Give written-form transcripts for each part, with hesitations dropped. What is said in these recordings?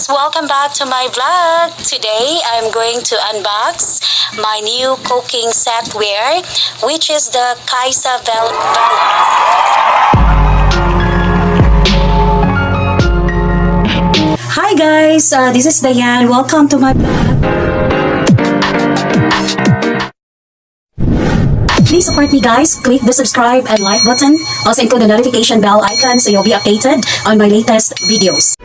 guys! Welcome back to my vlog. Today I'm going to unbox my new cooking setware, which is the Kaisa Villa. Hi guys, this is Diane. Welcome to my vlog. Please support me guys. Click the subscribe and like button. Also include the notification bell icon so you'll be updated on my latest videos.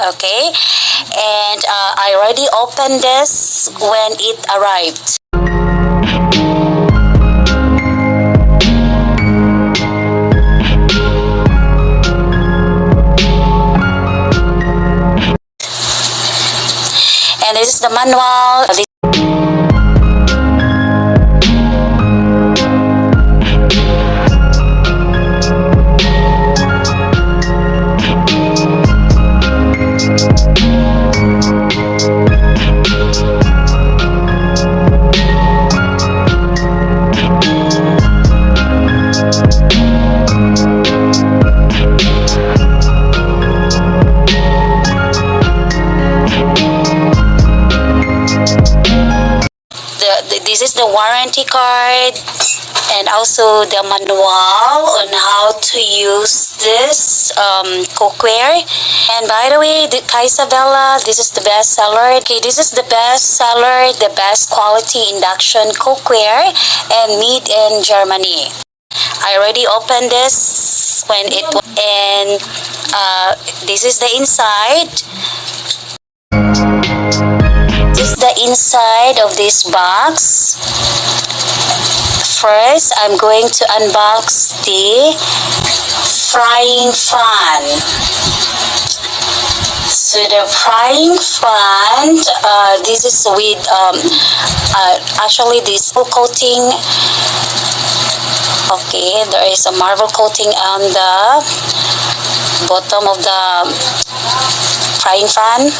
Okay, and I already opened this when it arrived. And this is the manual. This is the warranty card and also the manual on how to use this cookware. And by the way, the Kaisa Villa, this is the best seller. Okay, this is the best seller, the best quality induction cookware and made in Germany. I already opened this when it was, and this is the inside. This is the inside of this box. First, I'm going to unbox the frying pan. So the frying pan, this is with actually this coating. Okay, there is a marble coating on the bottom of the frying pan.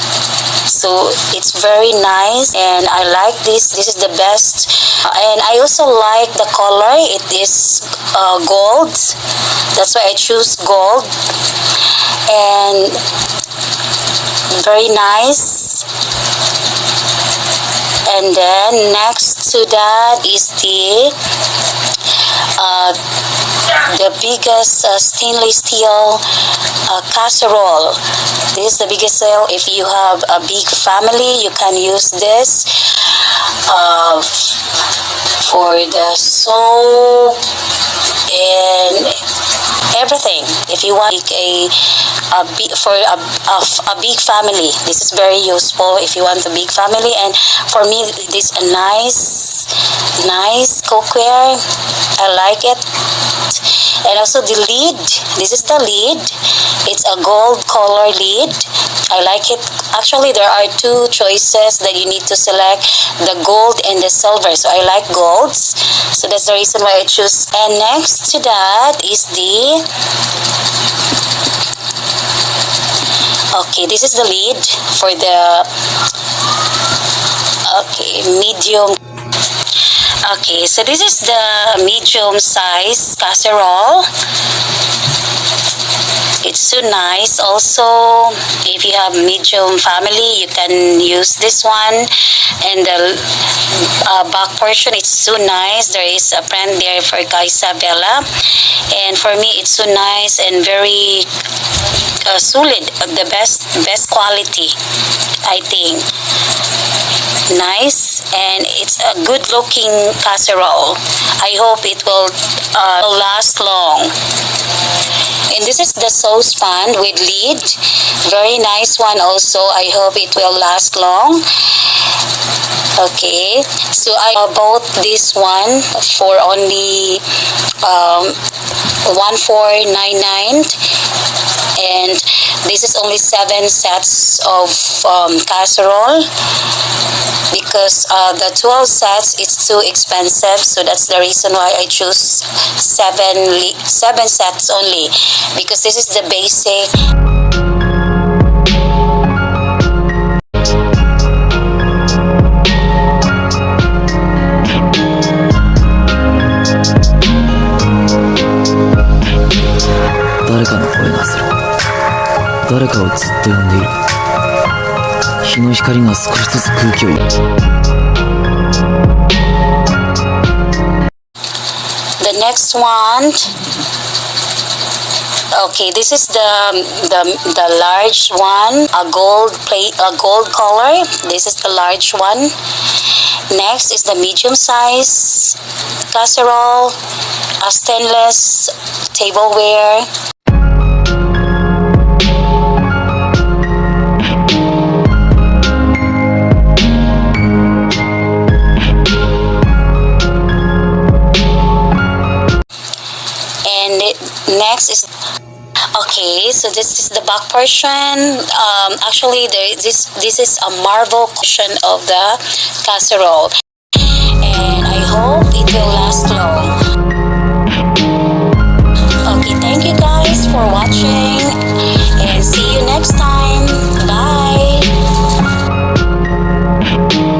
So it's very nice and I like this. This is the best. And I also like the color. It is gold. That's why I choose gold. And very nice. And then next to that is the biggest stainless steel casserole. This is the biggest sale. If you have a big family, you can use this for the soup and everything. If you want a big family, this is very useful if you want a big family. And for me, this is a nice cookware. I like it. And also the lid. This is the lid. It's a gold color lid. I like it. Actually, there are two choices that you need to select, the gold and the silver. So I like golds. So that's the reason why I choose. And next to that is the... Okay, this is the lid for the... Okay, medium. Okay, so this is the medium size casserole. It's so nice. Also, if you have medium family, you can use this one. And the back portion, it's so nice. There is a brand there for Kaisa Villa. And for me, it's so nice and very solid. The best quality, I think. Nice, and it's a good looking casserole. I hope it will last long. And this is the saucepan with lid. Very nice one also. I hope it will last long. Okay, so I bought this one for only 1499, and this is only 7 sets of casserole, because the 12 sets it's too expensive. So that's the reason why I choose 7 sets only, because this is the basic. をずっと呼んでいる。日の光が少しずつ空気を The next one. Okay, this is the large one, a gold color. This is the large one. Next is the medium size casserole, a stainless tableware. And next is okay. So this is the back portion. Actually, this is a marble portion of the casserole, and I hope it will last long.